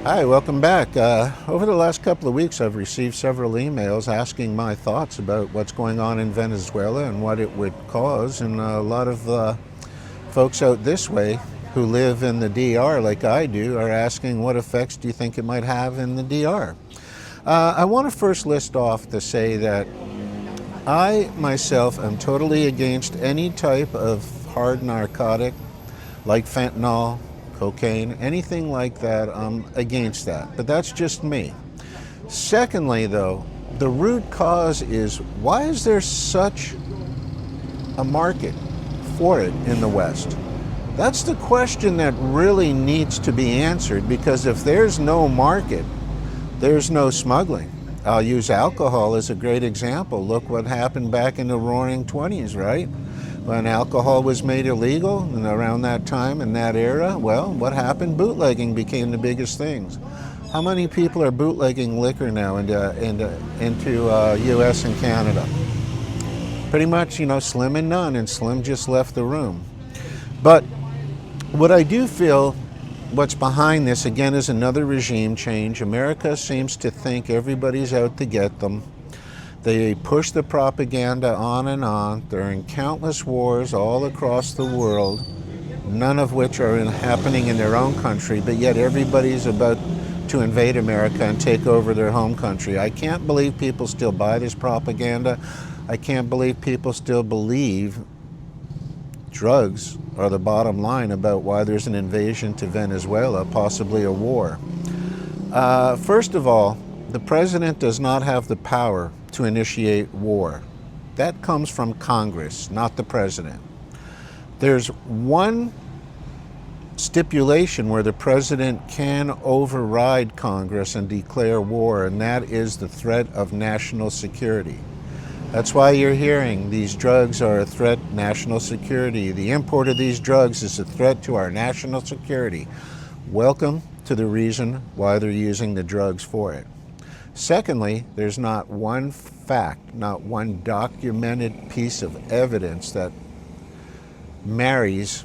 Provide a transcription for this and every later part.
Hi, welcome back. Over the last couple of weeks, I've received several emails asking my thoughts about what's going on in Venezuela and what it would cause. And a lot of folks out this way who live in the DR, like I do, are asking what effects do you think it might have in the DR? I want to first list off to say that I myself am totally against any type of hard narcotic like fentanyl, cocaine, anything like that. I'm against that, but that's just me. Secondly, though, the root cause is, why is there such a market for it in the West? That's the question that really needs to be answered, because if there's no market, there's no smuggling. I'll use alcohol as a great example. Look what happened back in the roaring 20s, right? When alcohol was made illegal, and around that time, in that era, well, what happened? Bootlegging became the biggest things. How many people are bootlegging liquor now into U.S. and Canada? Pretty much, slim and none, and Slim just left the room. But what I do feel, what's behind this, again, is another regime change. America seems to think everybody's out to get them. They push the propaganda on and on. They're in countless wars all across the world, none of which are happening in their own country, but yet everybody's about to invade America and take over their home country. I can't believe people still buy this propaganda. I can't believe people still believe drugs are the bottom line about why there's an invasion to Venezuela, possibly a war. First of all, the president does not have the power to initiate war. That comes from Congress, not the president. There's one stipulation where the president can override Congress and declare war, and that is the threat of national security. That's why you're hearing these drugs are a threat to national security. The import of these drugs is a threat to our national security. Welcome to the reason why they're using the drugs for it. Secondly, there's not one fact, not one documented piece of evidence that marries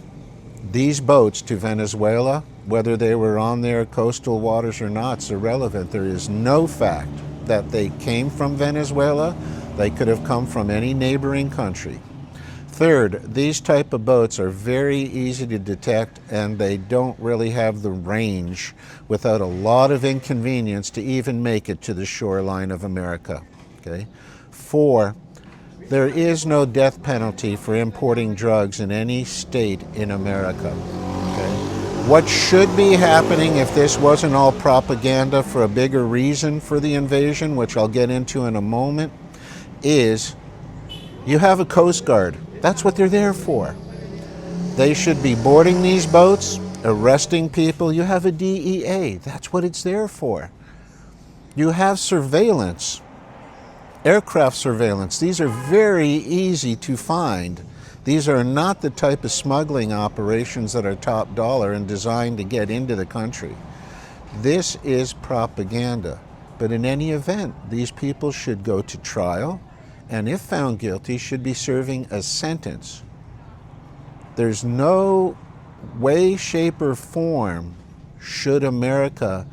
these boats to Venezuela. Whether they were on their coastal waters or not is irrelevant. There is no fact that they came from Venezuela. They could have come from any neighboring country. Third, these type of boats are very easy to detect, and they don't really have the range without a lot of inconvenience to even make it to the shoreline of America. Okay? 4, there is no death penalty for importing drugs in any state in America. Okay? What should be happening if this wasn't all propaganda for a bigger reason for the invasion, which I'll get into in a moment, is you have a Coast Guard. That's what they're there for. They should be boarding these boats, arresting people. You have a DEA. That's what it's there for. You have surveillance, aircraft surveillance. These are very easy to find. These are not the type of smuggling operations that are top dollar and designed to get into the country. This is propaganda. But in any event, these people should go to trial, and if found guilty, should be serving a sentence. There's no way, shape, or form should America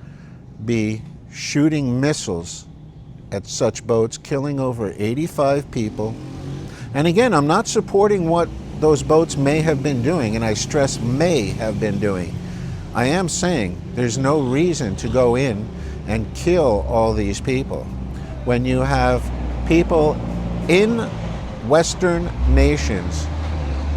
be shooting missiles at such boats, killing over 85 people. And again, I'm not supporting what those boats may have been doing, and I stress may have been doing. I am saying there's no reason to go in and kill all these people when you have people in Western nations,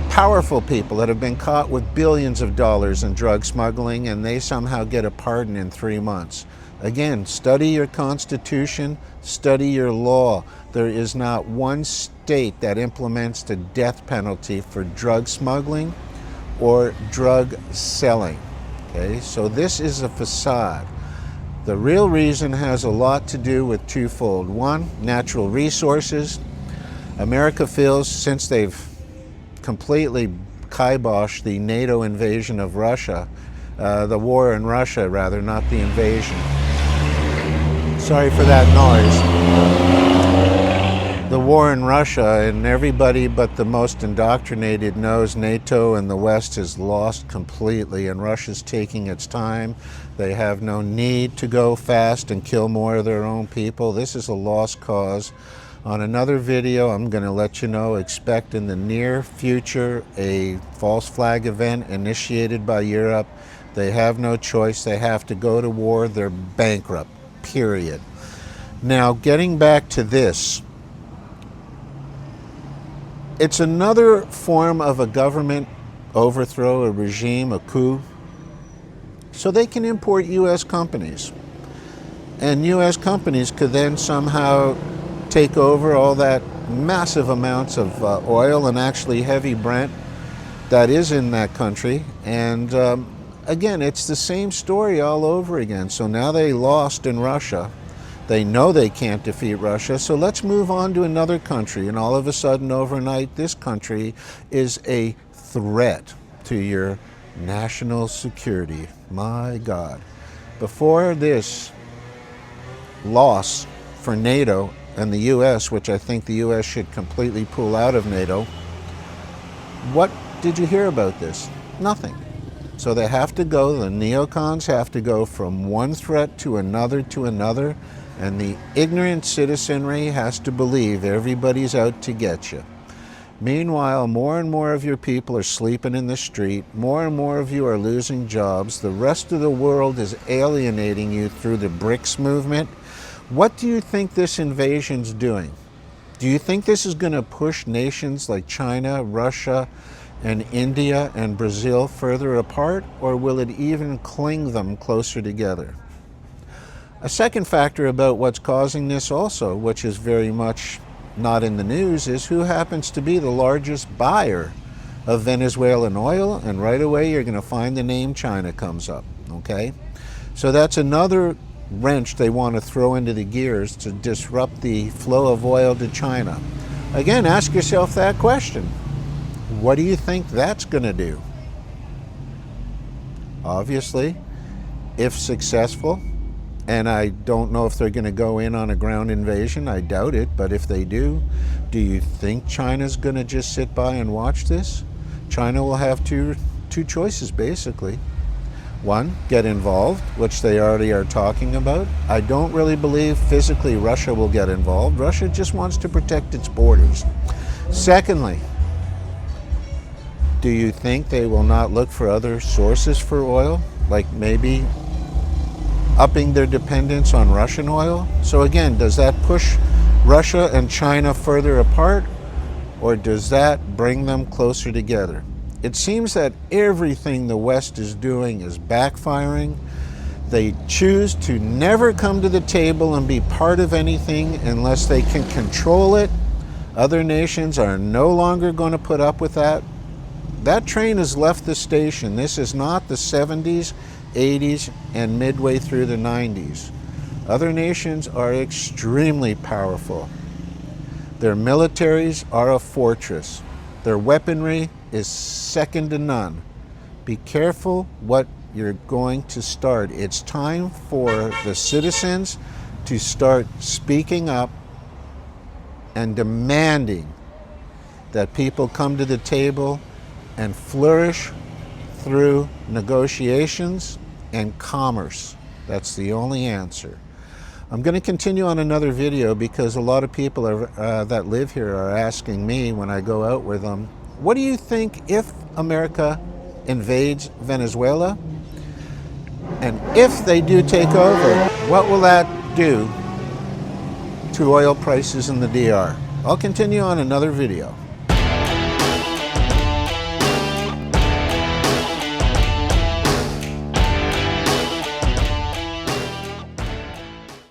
powerful people that have been caught with billions of dollars in drug smuggling, and they somehow get a pardon in 3 months. Again, study your Constitution, study your law. There is not one state that implements the death penalty for drug smuggling or drug selling. Okay, so this is a facade. The real reason has a lot to do with twofold. One, natural resources. America feels, since they've completely kiboshed the NATO invasion of Russia, the war in Russia rather, not the invasion. Sorry for that noise. the war in Russia, and everybody but the most indoctrinated knows NATO and the West has lost completely, and Russia's taking its time. They have no need to go fast and kill more of their own people. This is a lost cause. On another video, I'm going to let you know, expect in the near future a false flag event initiated by Europe. They have no choice. They have to go to war. They're bankrupt, period. Now, getting back to this, it's another form of a government overthrow, a regime, a coup, so they can import U.S. companies. And U.S. companies could then somehow take over all that massive amounts of oil and actually heavy Brent that is in that country. And again, it's the same story all over again. So now they lost in Russia. They know they can't defeat Russia, so let's move on to another country. And all of a sudden, overnight, this country is a threat to your national security. My God. Before this loss for NATO and the U.S., which I think the U.S. should completely pull out of NATO, what did you hear about this? Nothing. So they have to go, the neocons have to go from one threat to another, and the ignorant citizenry has to believe everybody's out to get you. Meanwhile, more and more of your people are sleeping in the street, more and more of you are losing jobs, the rest of the world is alienating you through the BRICS movement. What do you think this invasion's doing? Do you think this is going to push nations like China, Russia, and India and Brazil further apart, or will it even cling them closer together? A second factor about what's causing this also, which is very much not in the news, is who happens to be the largest buyer of Venezuelan oil, and right away you're going to find the name China comes up, okay? So that's another wrench they want to throw into the gears to disrupt the flow of oil to China. Again, ask yourself that question. What do you think that's going to do? Obviously, if successful, and I don't know if they're going to go in on a ground invasion, I doubt it, but if they do you think China's going to just sit by and watch this? China will have two choices, basically. One, get involved, which they already are talking about. I don't really believe physically Russia will get involved. Russia just wants to protect its borders. Secondly, do you think they will not look for other sources for oil, like maybe upping their dependence on Russian oil? So again, does that push Russia and China further apart, or does that bring them closer together? It seems that everything the West is doing is backfiring. They choose to never come to the table and be part of anything unless they can control it. Other nations are no longer going to put up with that. That train has left the station. This is not the 70s, 80s, and midway through the 90s. Other nations are extremely powerful. Their militaries are a fortress. Their weaponry is second to none. Be careful what you're going to start. It's time for the citizens to start speaking up and demanding that people come to the table and flourish through negotiations and commerce. That's the only answer. I'm going to continue on another video because a lot of people that live here are asking me when I go out with them, what do you think if America invades Venezuela? And if they do take over, what will that do to oil prices in the DR? I'll continue on another video.